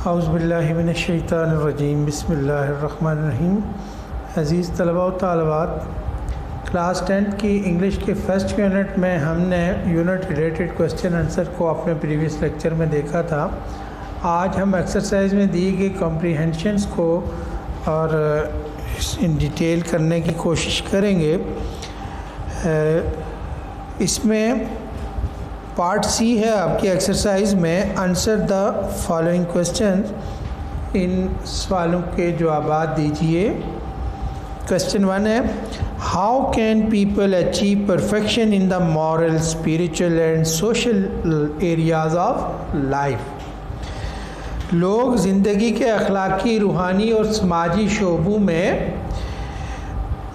اعوذ باللہ من الشیطان الرجیم، بسم اللہ الرحمن الرحیم۔ عزیز طلباء و طالبات، کلاس 10 کی انگلش کے فرسٹ یونٹ میں ہم نے یونٹ ریلیٹڈ کوسچن آنسر کو اپنے پریویس لیکچر میں دیکھا تھا۔ آج ہم ایکسرسائز میں دی گئی کمپریہنشنز کو اور ان ڈیٹیل کرنے کی کوشش کریں گے۔ اس میں پارٹ سی ہے آپ کی ایکسرسائز میں، آنسر دا فالوئنگ کوسچن، ان سوالوں کے جوابات دیجیے۔ کوسچن 1 ہے، how can people achieve perfection in the moral, spiritual and social areas of life? لوگ زندگی کے اخلاقی، روحانی اور سماجی شعبوں میں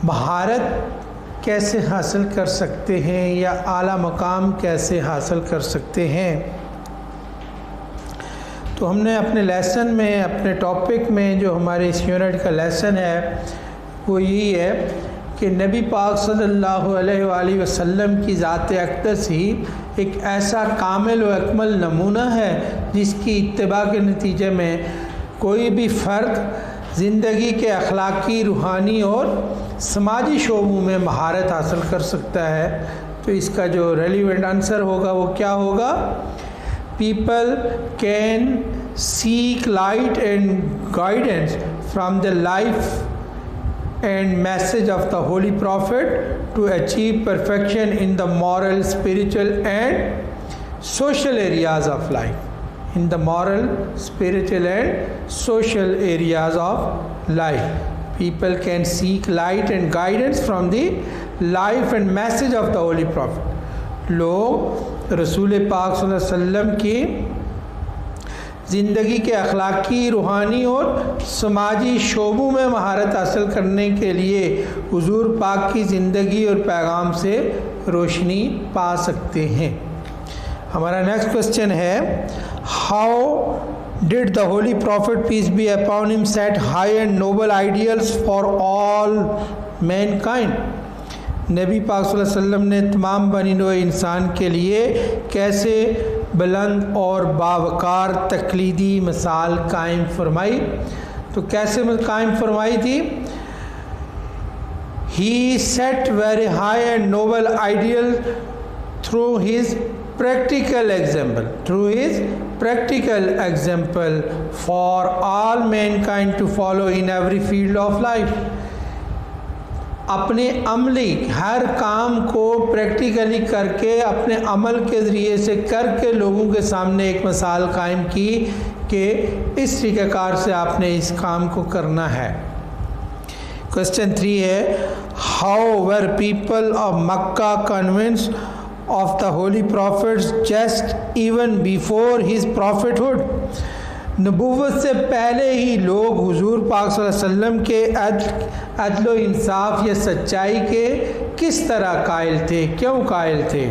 مہارت کیسے حاصل کر سکتے ہیں یا اعلیٰ مقام کیسے حاصل کر سکتے ہیں؟ تو ہم نے اپنے لیسن میں، اپنے ٹاپک میں، جو ہمارے اس یونٹ کا لیسن ہے وہ یہی ہے کہ نبی پاک صلی اللہ علیہ وآلہ وسلم کی ذات اقدس ہی ایک ایسا کامل و اکمل نمونہ ہے جس کی اتباع کے نتیجے میں کوئی بھی فرد زندگی کے اخلاقی، روحانی اور سماجی شعبوں میں مہارت حاصل کر سکتا ہے۔ تو اس کا جو ریلیونٹ آنسر ہوگا وہ کیا ہوگا؟ People can seek light and guidance from the life and message of the holy prophet to achieve perfection in the moral, spiritual and social areas of life. In the moral, spiritual and social areas of life, people can seek light and guidance from the life and message of the Holy Prophet. لوگ رسول پاک صلی اللہ علیہ وسلم کی زندگی کے اخلاقی، روحانی اور سماجی شعبوں میں مہارت حاصل کرنے کے لیے حضور پاک کی زندگی اور پیغام سے روشنی پا سکتے ہیں۔ ہمارا نیکسٹ کوسچن ہے، how did the holy prophet peace be upon him set high and noble ideals for all mankind? نبی پاک صلی اللہ علیہ وسلم نے تمام بنی نوع انسان کے لیے کیسے بلند اور باوقار تقلیدی مثال قائم فرمائی؟ تو کیسے قائم فرمائی تھی؟ He set very high and noble ideal through his practical example for all mankind to follow in every field of life. اپنے عملی ہر کام کو پریکٹیکلی کر کے، اپنے عمل کے ذریعے سے کر کے لوگوں کے سامنے ایک مثال قائم کی کہ اس طریقہ کار سے آپ نے اس کام کو کرنا ہے۔ کوسچن 3 ہے، how were people of Mecca convinced of the holy prophets just even before his prophethood؟ نبوت سے پہلے ہی لوگ حضور پاک صلی اللہ علیہ وسلم کے عدل و انصاف یا سچائی کے کس طرح قائل تھے، کیوں قائل تھے؟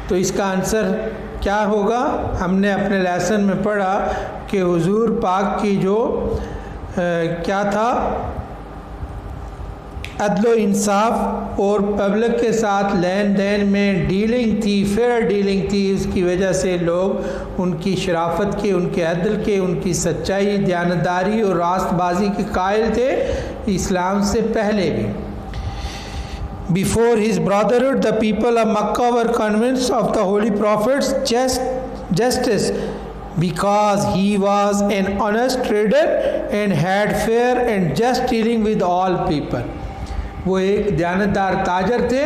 تو اس کا آنسر کیا ہوگا؟ ہم نے اپنے لیسن میں پڑھا کہ حضور پاک کی جو کیا تھا، عدل و انصاف اور پبلک کے ساتھ لین دین میں ڈیلنگ تھی، فیئر ڈیلنگ تھی۔ اس کی وجہ سے لوگ ان کی شرافت کے، ان کے عدل کے، ان کی سچائی، دیانتداری اور راست بازی کے قائل تھے اسلام سے پہلے بھی۔ Before his brotherhood, the people of Makkah were convinced of the holy prophet's justice because he was an honest trader and had fair and just dealing with all people۔ وہ ایک دیانتدار تاجر تھے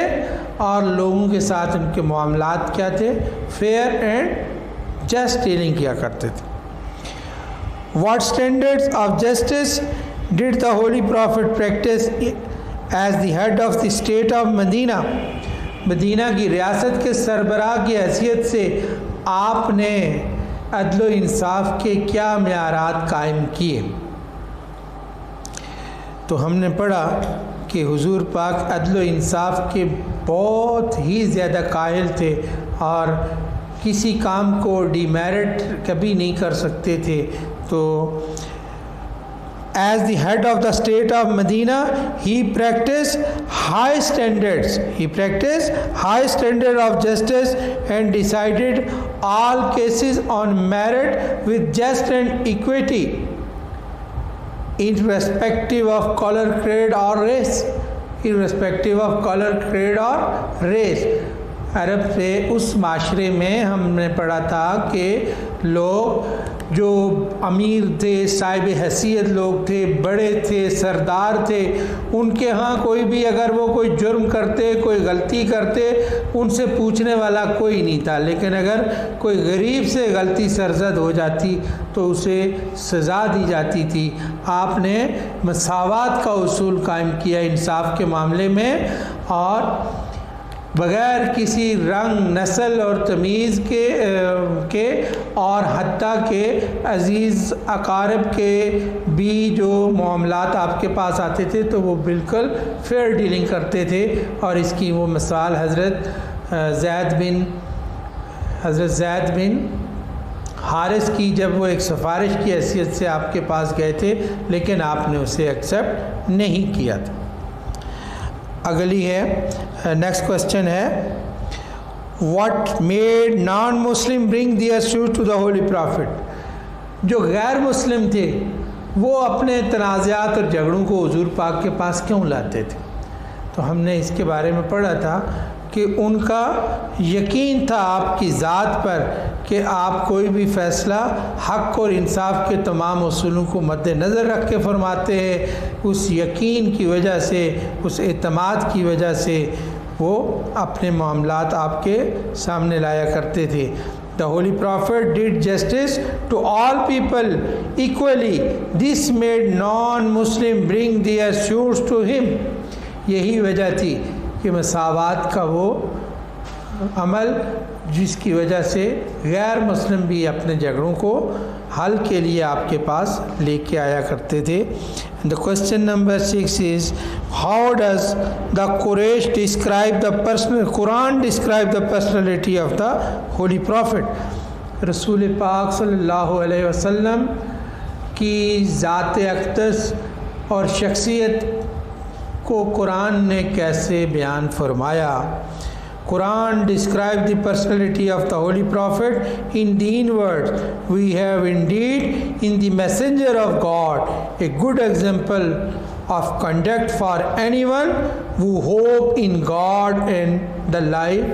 اور لوگوں کے ساتھ ان کے معاملات کیا تھے؟ فیئر اینڈ جسٹ ڈیلنگ کیا کرتے تھے۔ What standards of justice ڈڈ the holy profit practice as the head of the state of مدینہ؟ مدینہ کی ریاست کے سربراہ کی حیثیت سے آپ نے عدل و انصاف کے کیا معیارات قائم کیے؟ تو ہم نے پڑھا کہ حضور پاک عدل و انصاف کے بہت ہی زیادہ قائل تھے اور کسی کام کو ڈیمیرٹ کبھی نہیں کر سکتے تھے۔ تو as the head of the state of Medina, he practiced high standards. He practiced high standard of justice and decided all cases on merit with just and equity, irrespective of color, creed or race. Irrespective of color, creed or race. عرب سے اس معاشرے میں ہم نے پڑھا تھا کہ لوگ جو امیر تھے، صاحب حیثیت لوگ تھے، بڑے تھے، سردار تھے، ان کے ہاں کوئی بھی اگر وہ کوئی جرم کرتے، کوئی غلطی کرتے، ان سے پوچھنے والا کوئی نہیں تھا. لیکن اگر کوئی غریب سے غلطی سرزد ہو جاتی تو اسے سزا دی جاتی تھی. آپ نے مساوات کا اصول قائم کیا انصاف کے معاملے میں، اور بغیر کسی رنگ، نسل اور تمیز کے اور حتیٰ کہ عزیز اقارب کے بھی جو معاملات آپ کے پاس آتے تھے تو وہ بالکل فیئر ڈیلنگ کرتے تھے. اور اس کی وہ مثال حضرت زید بن حارث کی، جب وہ ایک سفارش کی حیثیت سے آپ کے پاس گئے تھے لیکن آپ نے اسے ایکسیپٹ نہیں کیا تھا. اگلی ہے، نیکسٹ کوشچن ہے، what made non Muslim bring their suit to the holy prophet. جو غیر مسلم تھے وہ اپنے تنازعات اور جھگڑوں کو حضور پاک کے پاس کیوں لاتے تھے؟ تو ہم نے اس کے بارے میں پڑھا تھا کہ ان کا یقین تھا آپ کی ذات پر کہ آپ کوئی بھی فیصلہ حق اور انصاف کے تمام اصولوں کو مد نظر رکھ کے فرماتے ہیں. اس یقین کی وجہ سے، اس اعتماد کی وجہ سے وہ اپنے معاملات آپ کے سامنے لایا کرتے تھے. The Holy Prophet did justice to all people equally. This made non-Muslim bring their suits to him. یہی وجہ تھی کہ مساوات کا وہ عمل جس کی وجہ سے غیر مسلم بھی اپنے جھگڑوں کو حل کے لیے آپ کے پاس لے کے آیا کرتے تھے. The question number 6 is, how does the Quraysh describe the Quran describe the personality of the Holy Prophet? رسول پاک صلی اللہ علیہ وسلم کی ذات اقدس اور شخصیت کو قرآن نے کیسے بیان فرمایا؟ Quran describes the personality of the Holy Prophet in these words: we have indeed in the messenger of God a good example of conduct for anyone who hope in God and the life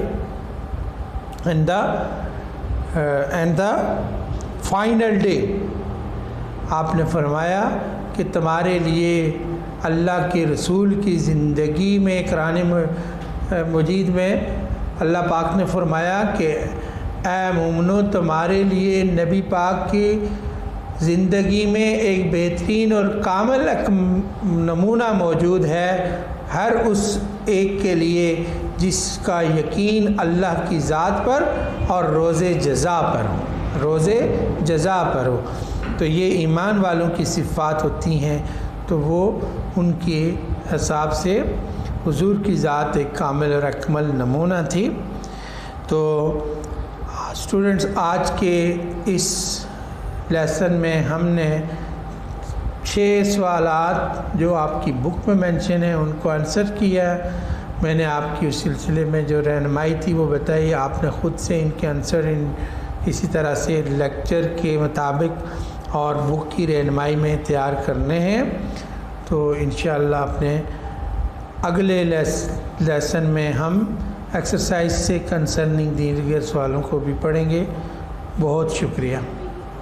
and the final day. آپ نے فرمایا کہ تمہارے لیے اللہ کے رسول کی زندگی میں، قرآن مجید میں اللہ پاک نے فرمایا کہ اے مومنو، تمہارے لیے نبی پاک کی زندگی میں ایک بہترین اور کامل نمونہ موجود ہے، ہر اس ایک کے لیے جس کا یقین اللہ کی ذات پر اور روز جزا پر ہو. تو یہ ایمان والوں کی صفات ہوتی ہیں، تو وہ ان کے حساب سے حضور کی ذات ایک کامل اور اکمل نمونہ تھی. تو اسٹوڈنٹس، آج کے اس لیسن میں ہم نے 6 سوالات جو آپ کی بک میں مینشن ہیں ان کو آنسر کیا. میں نے آپ کی اس سلسلے میں جو رہنمائی تھی وہ بتائی. آپ نے خود سے ان کے آنسر اسی طرح سے لیکچر کے مطابق اور بک کی رہنمائی میں تیار کرنے ہیں. تو انشاءاللہ اپنے اگلے لیسن میں ہم ایکسرسائز سے کنسرننگ دیگر سوالوں کو بھی پڑھیں گے. بہت شکریہ.